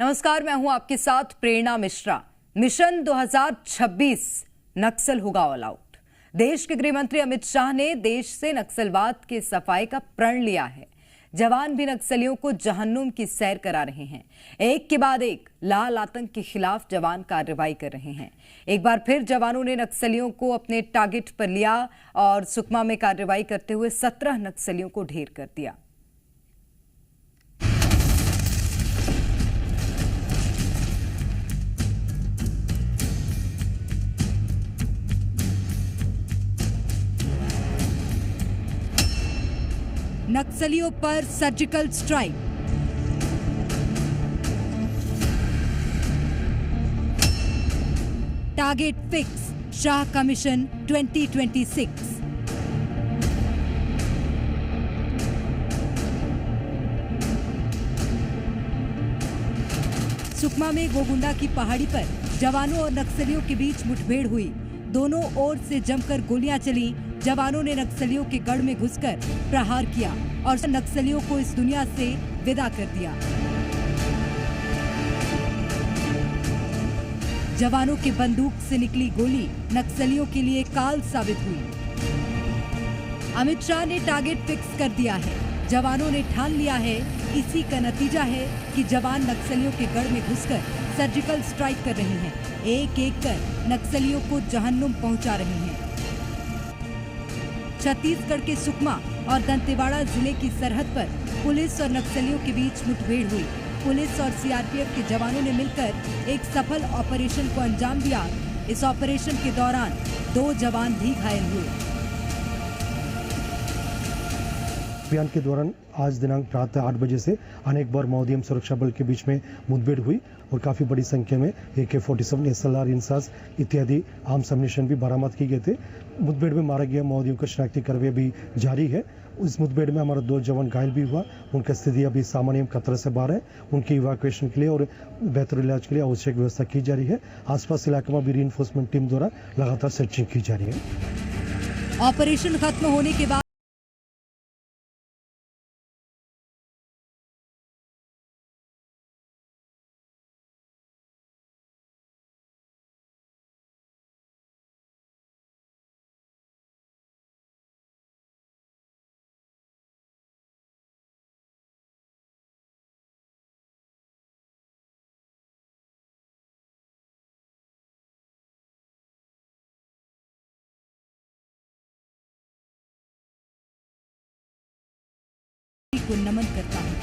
नमस्कार, मैं हूं आपके साथ प्रेरणा मिश्रा। मिशन 2026 नक्सल होगा ऑल आउट। देश के गृह मंत्री अमित शाह ने देश से नक्सलवाद के सफाई का प्रण लिया है। जवान भी नक्सलियों को जहन्नुम की सैर करा रहे हैं। एक के बाद एक लाल आतंक के खिलाफ जवान कार्रवाई कर रहे हैं। एक बार फिर जवानों ने नक्सलियों को अपने टारगेट पर लिया और सुकमा में कार्रवाई करते हुए 17 नक्सलियों को ढेर कर दिया। नक्सलियों पर surgical strike. Target fix, Shah commission 2026। Sukma में गोगुंडा की पहाड़ी पर जवानों और नक्सलियों के बीच मुठभेड़ हुई। दोनों ओर से जमकर गोलियां चली। जवानों ने नक्सलियों के गढ़ में घुसकर प्रहार किया और नक्सलियों को इस दुनिया से विदा कर दिया। जवानों के बंदूक से निकली गोली नक्सलियों के लिए काल साबित हुई। अमित शाह ने टारगेट फिक्स कर दिया है। जवानों ने ठान लिया है। इसी का नतीजा है कि जवान नक्सलियों के गढ़ में घुसकर सर्जिकल स्ट्राइक कर रहे हैं। एक एक कर नक्सलियों को जहन्नुम पहुंचा रहे हैं। छत्तीसगढ़ के सुकमा और दंतेवाड़ा जिले की सरहद पर पुलिस और नक्सलियों के बीच मुठभेड़ हुई। पुलिस और सीआरपीएफ के जवानों ने मिलकर एक सफल ऑपरेशन को अंजाम दिया। इस ऑपरेशन के दौरान 2 जवान भी घायल हुए। अभियान के दौरान आज दिनांक प्रातः 8 बजे से अनेक बार माओवादी सुरक्षा बल के बीच में मुठभेड़ हुई और काफ़ी बड़ी संख्या में AK-47, SLR, इंसास इत्यादि आर्म्स एम्युनिशन भी बरामद किए गए थे। मुठभेड़ में मारा गया माओवादियों का शनाख्ती कार्रवाई भी जारी है। इस मुठभेड़ में हमारा 2 जवान घायल भी हुआ। उनकी स्थिति अभी सामान्य खतरे से बाहर है। उनकी इवैक्यूएशन के लिए और बेहतर इलाज के लिए आवश्यक व्यवस्था की जा रही है। आसपास इलाके में भी रीइंफोर्समेंट टीम द्वारा लगातार सर्चिंग की जा रही है। ऑपरेशन खत्म होने के बाद को नमन करता हूं।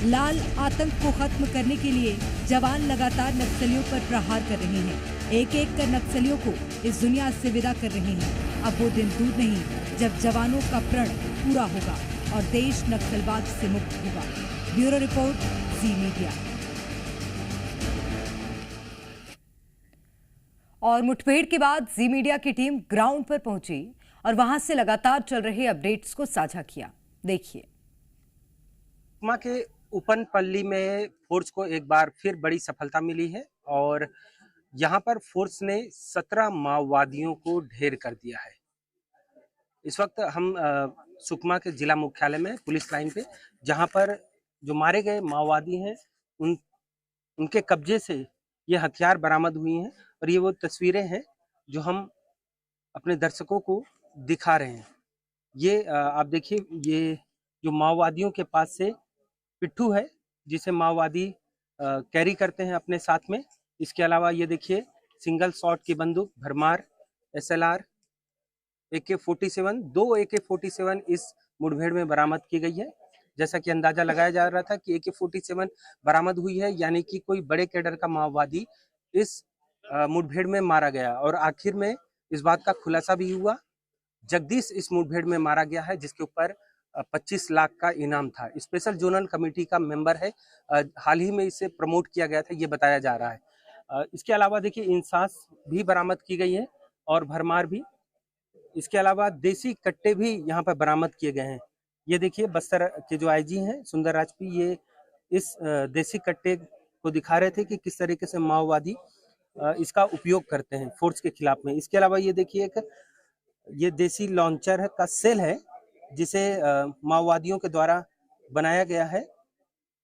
लाल आतंक को खत्म करने के लिए जवान लगातार नक्सलियों पर प्रहार कर रहे हैं। एक एक कर नक्सलियों को इस दुनिया से विदा कर रहे हैं। अब वो दिन दूर नहीं जब जवानों का प्रण पूरा होगा और देश नक्सलवाद से मुक्त होगा। ब्यूरो रिपोर्ट, जी मीडिया। और मुठभेड़ के बाद जी मीडिया की टीम ग्राउंड पर पहुंची और वहां से लगातार चल रहे अपडेट्स को साझा किया। देखिए। सुकमा के उपनपल्ली में फोर्स को एक बार फिर बड़ी सफलता मिली है और यहां पर फोर्स ने 17 माओवादियों को ढेर कर दिया है। इस वक्त हम सुकमा के जिला मुख्यालय में पुलिस लाइन पे, जहां पर जो मारे गए माओवादी हैं उनके कब्जे से ये हथियार बरामद हुई हैं और ये वो तस्वीरें हैं जो हम अपने दर्शकों को दिखा रहे हैं। ये आप देखिए, ये जो माओवादियों के पास से पिट्ठू है जिसे माओवादी कैरी करते हैं अपने साथ में। इसके अलावा ये देखिए सिंगल शॉट की बंदूक, भरमार, SLR, AK-47, 2 AK-47 इस मुठभेड़ में बरामद की गई है। जैसा कि अंदाजा लगाया जा रहा था कि AK-47 बरामद हुई है, यानी कि कोई बड़े कैडर का माओवादी इस मुठभेड़ में मारा गया और आखिर में इस बात का खुलासा भी हुआ। जगदीश इस मुठभेड़ में मारा गया है जिसके ऊपर 25 लाख का इनाम था। स्पेशल जोनल कमेटी का मेंबर है। हाल ही में इसे प्रमोट किया गया था, ये बताया जा रहा है। इसके अलावा देखिए इंसास भी बरामद की गई है और भरमार भी। इसके अलावा देसी कट्टे भी यहाँ पर बरामद किए गए हैं। ये देखिए बस्तर के जो IG हैं सुंदर राजपी, ये इस देसी कट्टे को दिखा रहे थे कि किस तरीके से माओवादी इसका उपयोग करते हैं फोर्स के खिलाफ में। इसके अलावा ये देखिए एक ये देसी लॉन्चर का सेल है जिसे माओवादियों के द्वारा बनाया गया है।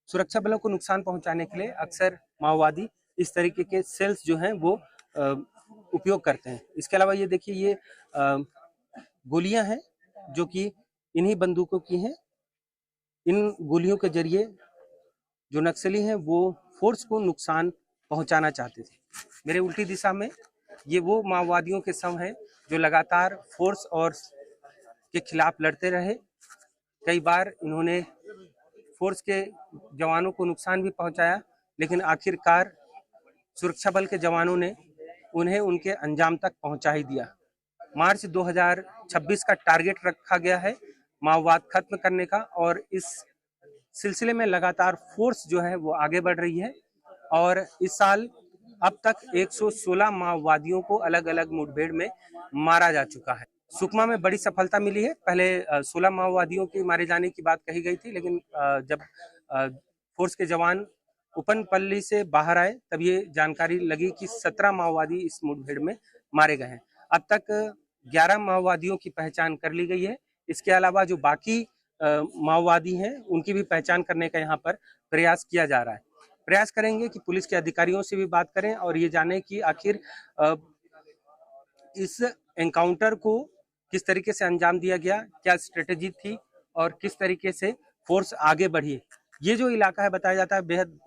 सुरक्षा बलों को नुकसान पहुंचाने के लिए अक्सर माओवादी इस तरीके के सेल्स जो हैं वो उपयोग करते हैं। इसके अलावा ये देखिए, ये गोलियां हैं जो कि इन्हीं बंदूकों की हैं। इन गोलियों के जरिए जो नक्सली हैं वो फोर्स को नुकसान पहुंचाना चाहते थे। मेरे उल्टी दिशा में ये वो माओवादियों के शव हैं जो लगातार फोर्स और के खिलाफ लड़ते रहे। कई बार इन्होंने फोर्स के जवानों को नुकसान भी पहुंचाया, लेकिन आखिरकार सुरक्षा बल के जवानों ने उन्हें उनके अंजाम तक पहुंचा ही दिया। मार्च 2026 का टारगेट रखा गया है माओवाद खत्म करने का, और इस सिलसिले में लगातार फोर्स जो है वो आगे बढ़ रही है। और इस साल अब तक 116 माओवादियों को अलग अलग मुठभेड़ में मारा जा चुका है। सुकमा में बड़ी सफलता मिली है। पहले 16 माओवादियों के मारे जाने की बात कही गई थी, लेकिन जब फोर्स के जवान उपनपल्ली से बाहर आए तब ये जानकारी लगी कि 17 माओवादी इस मुठभेड़ में मारे गए हैं। अब तक 11 माओवादियों की पहचान कर ली गई है। इसके अलावा जो बाकी माओवादी हैं उनकी भी पहचान करने का यहाँ पर प्रयास किया जा रहा है। प्रयास करेंगे कि पुलिस के अधिकारियों से भी बात करें और ये जाने कि आखिर इस एनकाउंटर को किस तरीके से अंजाम दिया गया, क्या स्ट्रेटेजी थी और किस तरीके से फोर्स आगे बढ़ी। ये जो इलाका है बताया जाता है बेहद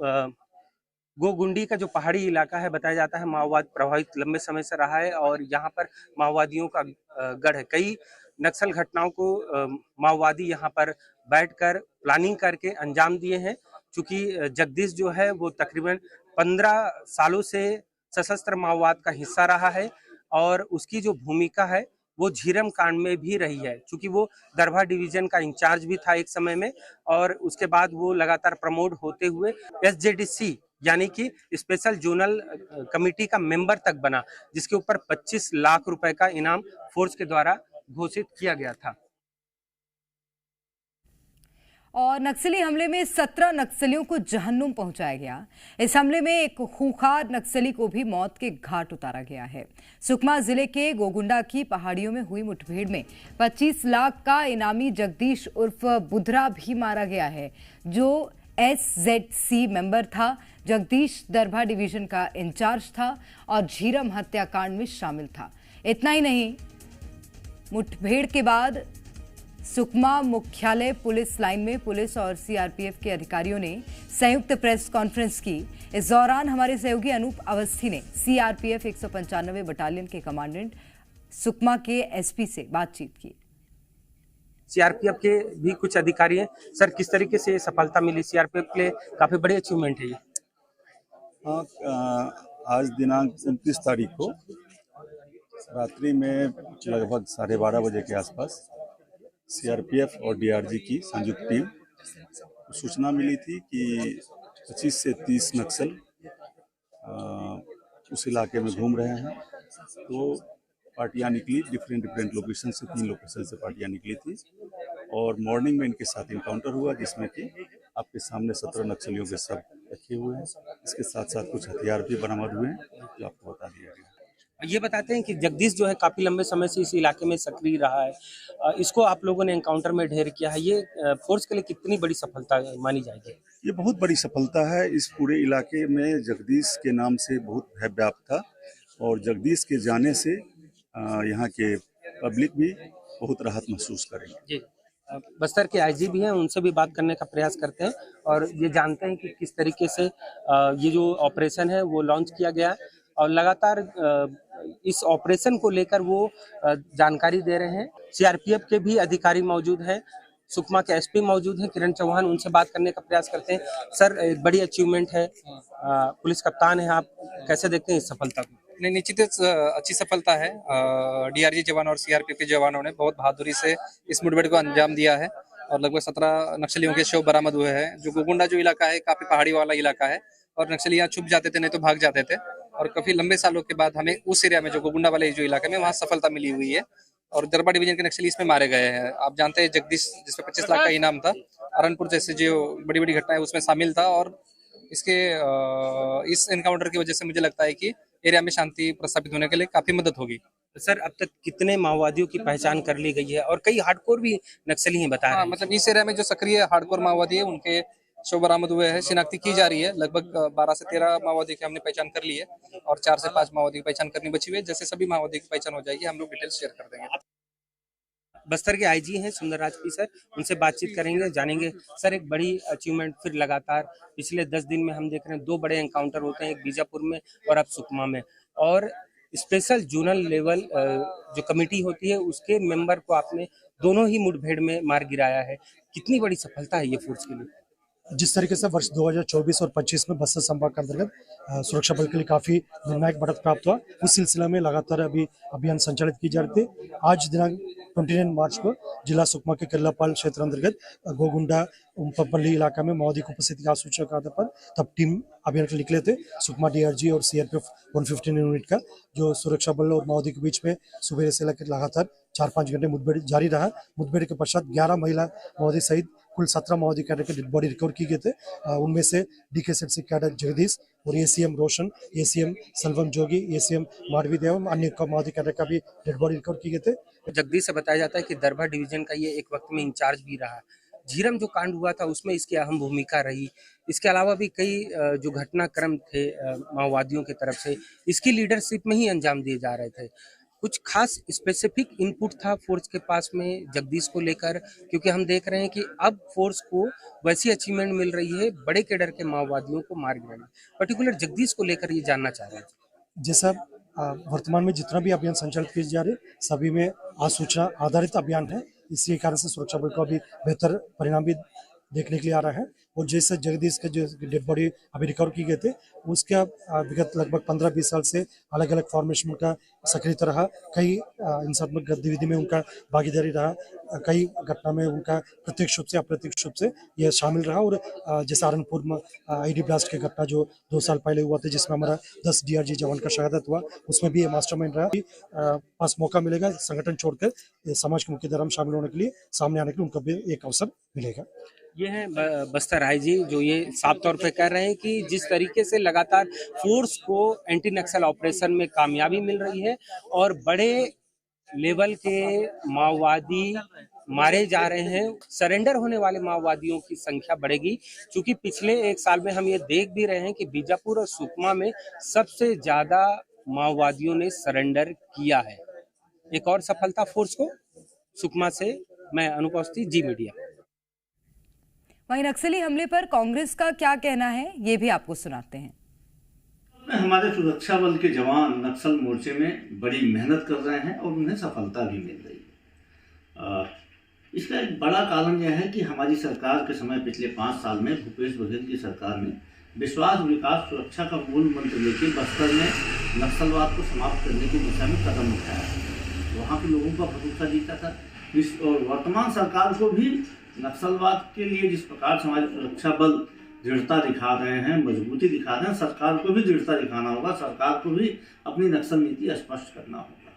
गोगुंडी का जो पहाड़ी इलाका है बताया जाता है माओवाद प्रभावित लंबे समय से रहा है, और यहाँ पर माओवादियों का गढ़ है। कई नक्सल घटनाओं को माओवादी यहाँ पर बैठकर प्लानिंग करके अंजाम दिए हैं। चूंकि जगदीश जो है वो तकरीबन 15 सालों से सशस्त्र माओवाद का हिस्सा रहा है, और उसकी जो भूमिका है वो झीरम कांड में भी रही है। चूंकि वो दरभा डिवीजन का इंचार्ज भी था एक समय में, और उसके बाद वो लगातार प्रमोट होते हुए SJDC यानी कि स्पेशल जोनल कमेटी का मेंबर तक बना, जिसके ऊपर 25 लाख रुपए का इनाम फोर्स के द्वारा घोषित किया गया था। और नक्सली हमले में 17 नक्सलियों को जहन्नुम पहुंचाया गया। इस हमले में एक खूंखार नक्सली को भी मौत के घाट उतारा गया है। सुकमा जिले के गोगुंडा की पहाड़ियों में हुई मुठभेड़ में 25 लाख का इनामी जगदीश उर्फ बुधरा भी मारा गया है, जो SZC मेंबर था। जगदीश दरभा डिवीजन का इंचार्ज था और झीरम हत्याकांड में शामिल था। इतना ही नहीं, मुठभेड़ के बाद सुकमा मुख्यालय पुलिस लाइन में पुलिस और CRPF के अधिकारियों ने संयुक्त प्रेस कॉन्फ्रेंस की। इस दौरान हमारे सहयोगी अनूप अवस्थी ने CRPF 195 बटालियन के कमांडेंट सुकमा के SP से बातचीत की। CRPF के भी कुछ अधिकारी हैं। सर, किस तरीके से सफलता मिली? CRPF के लिए काफी बड़ी अचीवमेंट है ये। आज दिनांक 29 तारीख को रात्रि में लगभग 12:30 बजे के आसपास CRPF और DRG की संयुक्त टीम को सूचना मिली थी कि 25 से 30 नक्सल उस इलाके में घूम रहे हैं। तो पार्टियां निकली डिफरेंट लोकेशन से, 3 लोकेशन से पार्टियां निकली थी, और मॉर्निंग में इनके साथ इनकाउंटर हुआ, जिसमें कि आपके सामने 17 नक्सलियों के सब रखे हुए हैं। इसके साथ साथ कुछ हथियार भी बरामद हुए हैं, जो आपको बता दिया गया। ये बताते हैं कि जगदीश जो है काफी लंबे समय से इस इलाके में सक्रिय रहा है। इसको आप लोगों ने एनकाउंटर में ढेर किया है। ये फोर्स के लिए कितनी बड़ी सफलता मानी जाएगी? ये बहुत बड़ी सफलता है। इस पूरे इलाके में जगदीश के नाम से बहुत भय व्याप्त था, और जगदीश के जाने से यहाँ के पब्लिक भी बहुत राहत महसूस करेंगे। जी, बस्तर के IG भी हैं, उनसे भी बात करने का प्रयास करते हैं और ये जानते हैं कि किस तरीके से ये जो ऑपरेशन है वो लॉन्च किया गया है, और लगातार इस ऑपरेशन को लेकर वो जानकारी दे रहे हैं। CRPF के भी अधिकारी मौजूद हैं, सुकमा के SP मौजूद हैं किरण चौहान, उनसे बात करने का प्रयास करते हैं। सर, एक बड़ी अचीवमेंट है, पुलिस कप्तान है आप, कैसे देखते हैं इस सफलता को? नहीं, निश्चित अच्छी सफलता है। DRG जवान और CRPF के जवानों ने बहुत बहादुरी से इस मुठभेड़ को अंजाम दिया है, और लगभग 17 नक्सलियों के शव बरामद हुए हैं। जो गोगुंडा जो इलाका है काफी पहाड़ी वाला इलाका है, और नक्सली यहाँ छुप जाते थे, नहीं तो भाग जाते थे, और काफी लंबे सालों के बाद हमें उस एरिया में जो गोगुंडा वाले जो इलाके में वहाँ सफलता मिली हुई है, और दरबा डिवीजन के नक्सली इसमें मारे गए हैं। आप जानते हैं जगदीश, जिसमें 25 लाख का इनाम था, अरनपुर जैसे जो बड़ी बड़ी घटनाएं उसमें शामिल था, और इसके इस एनकाउंटर की वजह से मुझे लगता है कि एरिया में शांति प्रस्थापित होने के लिए काफी मदद होगी। सर अब तक कितने माओवादियों की पहचान कर ली गई है और कई हार्डकोर भी नक्सली हैं बता रहे हाँ, हैं। मतलब इस एरिया में जो सक्रिय हार्डकोर माओवादी है उनके शव बरामद हुए हैं, शिनाख्ती की जा रही है। लगभग 12 से 13 माओवादी की हमने पहचान कर ली है और 4 से 5 माओवादी की पहचान करनी बची हुई है। जैसे सभी माओवादी की पहचान हो जाएगी हम लोग डिटेल्स शेयर कर देंगे। बस्तर के आईजी हैं सुंदर राजपी सर, उनसे बातचीत करेंगे, जानेंगे सर एक बड़ी अचीवमेंट फिर लगातार पिछले 10 दिन में हम देख रहे हैं 2 बड़े एनकाउंटर होते हैं, एक बीजापुर में और अब सुकमा में, और स्पेशल जोनल लेवल जो कमेटी होती है उसके मेंबर को आपने दोनों ही मुठभेड़ में मार गिराया है। कितनी बड़ी सफलता है ये फोर्स के लिए? जिस तरीके से वर्ष 2024 और 25 में बस्तर संभाग के अंतर्गत सुरक्षा बल के लिए काफी निर्णायक बढ़त प्राप्त हुआ, उस सिलसिला में लगातार अभी अभियान संचालित की जा रही थी। आज दिनांक 29 मार्च को जिला सुकमा के केरलापाल क्षेत्र अंतर्गत गोगुंडा उमपल्ली इलाका में माओवादी की उपस्थिति का सूचना के आधार पर तब टीम अभियान के लिए निकले थे। सुकमा डीआरजी और सीआरपीएफ 115 यूनिट का जो सुरक्षा बल और माओवादी के बीच में सुबह से लेकर लगातार 4-5 घंटे मुठभेड़ जारी रहा। मुठभेड़ के पश्चात 11 महिला माओवादी सहित कुल 17 माओवादी कैडर के डेड बॉडी रिकवर की गए थे। उनमें से डीके कैडर जगदीश और एसीएम रोशन, एसीएम सलवम जोगी, एसीएम माधवी देवम, अन्य माओवादी कैडर का भी डेड बॉडी रिकवर की गए थे। जगदीश से बताया जाता है कि दरभा डिवीजन का ये एक वक्त में इंचार्ज भी रहा। झीरम जो कांड हुआ था उसमें इसकी अहम भूमिका रही। इसके अलावा भी कई जो घटनाक्रम थे माओवादियों की तरफ से इसकी लीडरशिप में ही अंजाम दिए जा रहे थे। कुछ खास स्पेसिफिक इनपुट था फोर्स के पास में जगदीश को लेकर, क्योंकि हम देख रहे हैं कि अब फोर्स को वैसी अचीवमेंट मिल रही है बड़े कैडर के माओवादियों को मार गिराना। पर्टिकुलर जगदीश को लेकर ये जानना चाह रहे हैं। जैसा वर्तमान में जितना भी अभियान संचालित किए जा रहे सभी में आसूचना आधारित अभियान है, इसी कारण से सुरक्षा बल को अभी बेहतर परिणाम भी देखने के लिए आ रहा है। और जैसे जगदीश के जो डेड बॉडी अभी रिकवर की गए थे उसका विगत लगभग 15-20 साल से अलग अलग फॉर्मेशन का सक्रियता रहा, कई हिंसात्मक गतिविधि में उनका भागीदारी रहा, कई घटना में उनका प्रत्यक्ष रूप से अप्रत्यक्ष रूप से यह शामिल रहा। और जैसे सहारनपुर में आईडी ब्लास्ट की घटना जो 2 साल पहले हुआ था जिसमें हमारा 10 डीआरजी जवान का शहादत हुआ, उसमें भी ये मास्टरमाइंड रहा। पास मौका मिलेगा संगठन छोड़कर समाज के मुख्य धारा में शामिल होने के लिए, सामने आने के लिए उनको भी एक अवसर मिलेगा। ये हैं बस्तर आईजी जो ये साफ तौर पे कह रहे हैं कि जिस तरीके से लगातार फोर्स को एंटी नक्सल ऑपरेशन में कामयाबी मिल रही है और बड़े लेवल के माओवादी मारे जा रहे हैं, सरेंडर होने वाले माओवादियों की संख्या बढ़ेगी। क्योंकि पिछले 1 साल में हम ये देख भी रहे हैं कि बीजापुर और सुकमा में सबसे ज्यादा माओवादियों ने सरेंडर किया है। एक और सफलता फोर्स को। सुकमा से मैं अनुपस्थिति, जी मीडिया। वहीं नक्सली हमले पर कांग्रेस का क्या कहना है ये भी आपको सुनाते हैं। हमारे सुरक्षा बल के जवान नक्सल मोर्चे में बड़ी मेहनत कर रहे हैं और उन्हें सफलता भी मिल रही है। इसका एक बड़ा कारण यह है कि हमारी सरकार के समय पिछले 5 साल में भूपेश बघेल की सरकार ने विश्वास, विकास, सुरक्षा का मूल मंत्र लेकर बस्तर में नक्सलवाद को समाप्त करने की दिशा में कदम उठाया। वहाँ के लोगों का भरोसा जीता था। और वर्तमान सरकार को भी नक्सलवाद के लिए जिस प्रकार से हमारे सुरक्षा बल दृढ़ता दिखा रहे हैं, मजबूती दिखा रहे हैं, सरकार को भी दृढ़ता दिखाना होगा। सरकार को भी अपनी नक्सल नीति स्पष्ट करना होगा।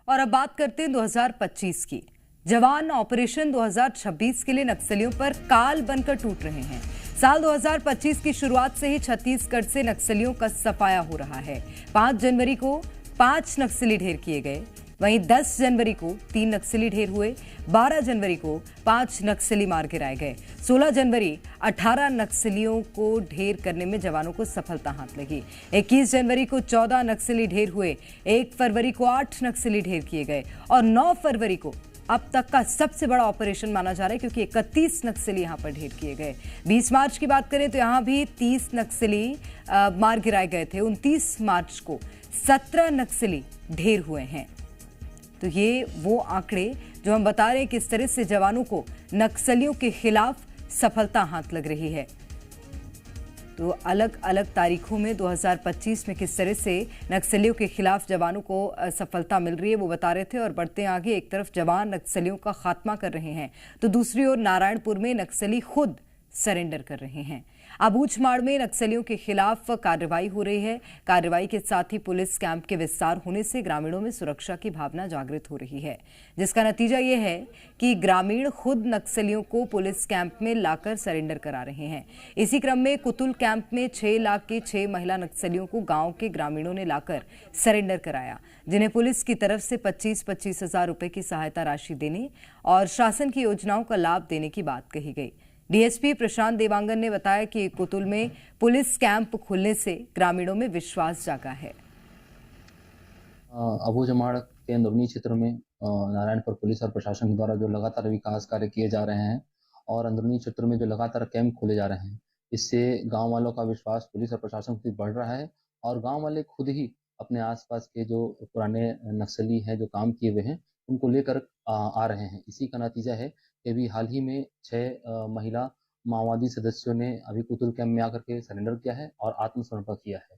और अब बात करते हैं 2025 की। जवान ऑपरेशन 2026 के लिए नक्सलियों पर काल बनकर टूट रहे हैं। साल 2025 की शुरुआत से ही छत्तीसगढ़ से नक्सलियों का सफाया हो रहा है। 5 जनवरी को 5 नक्सली ढेर किए गए, वहीं 10 जनवरी को 3 नक्सली ढेर हुए, 12 जनवरी को 5 नक्सली मार गिराए गए, 16 जनवरी 18 नक्सलियों को ढेर करने में जवानों को सफलता हाथ लगी, 21 जनवरी को 14 नक्सली ढेर हुए, 1 फरवरी को 8 नक्सली ढेर किए गए और 9 फरवरी को अब तक का सबसे बड़ा ऑपरेशन माना जा रहा है क्योंकि 31 नक्सली यहां पर ढेर किए गए। 20 मार्च की बात करें तो यहां भी 30 नक्सली मार गिराए गए थे। 29 मार्च को 17 नक्सली ढेर हुए हैं। तो ये वो आंकड़े जो हम बता रहे हैं किस तरह से जवानों को नक्सलियों के खिलाफ सफलता हाथ लग रही है। तो अलग अलग तारीखों में 2025 में किस तरह से नक्सलियों के खिलाफ जवानों को सफलता मिल रही है वो बता रहे थे। और बढ़ते आगे, एक तरफ जवान नक्सलियों का खात्मा कर रहे हैं तो दूसरी ओर नारायणपुर में नक्सली खुद सरेंडर कर रहे हैं। अबूझमाड़ में नक्सलियों के खिलाफ कार्रवाई हो रही है। कार्रवाई के साथ ही पुलिस कैंप के विस्तार होने से ग्रामीणों में सुरक्षा की भावना जागृत हो रही है, जिसका नतीजा ये है कि ग्रामीण खुद नक्सलियों को पुलिस कैंप में लाकर सरेंडर करा रहे हैं। इसी क्रम में कुतुल कैंप में 6 लाख के 6 महिला नक्सलियों को गांव के ग्रामीणों ने लाकर सरेंडर कराया, जिन्हें पुलिस की तरफ से 25-25 हजार रुपए की सहायता राशि देने और शासन की योजनाओं का लाभ देने की बात कही गई। डीएसपी प्रशांत देवांगन ने बताया कि कुतुल में पुलिस कैंप खुलने से ग्रामीणों में विश्वास जागा है। अबूझमाड़ के अंदरूनी क्षेत्र में नारायणपुर पुलिस और प्रशासन द्वारा जो लगातार विकास कार्य किए जा रहे हैं और अंदरूनी क्षेत्र में जो लगातार कैंप खोले जा रहे हैं, इससे गांव वालों का विश्वास पुलिस और प्रशासन के प्रति बढ़ रहा है और गांव वाले खुद ही अपने आसपास के जो पुराने नक्सली हैं जो काम किए हुए हैं उनको लेकर आ रहे हैं। इसी का नतीजा है कि अभी हाल ही में 6 महिला माओवादी सदस्यों ने अभी कुतुल कैंप में आकर के सरेंडर किया है और आत्मसमर्पण किया है।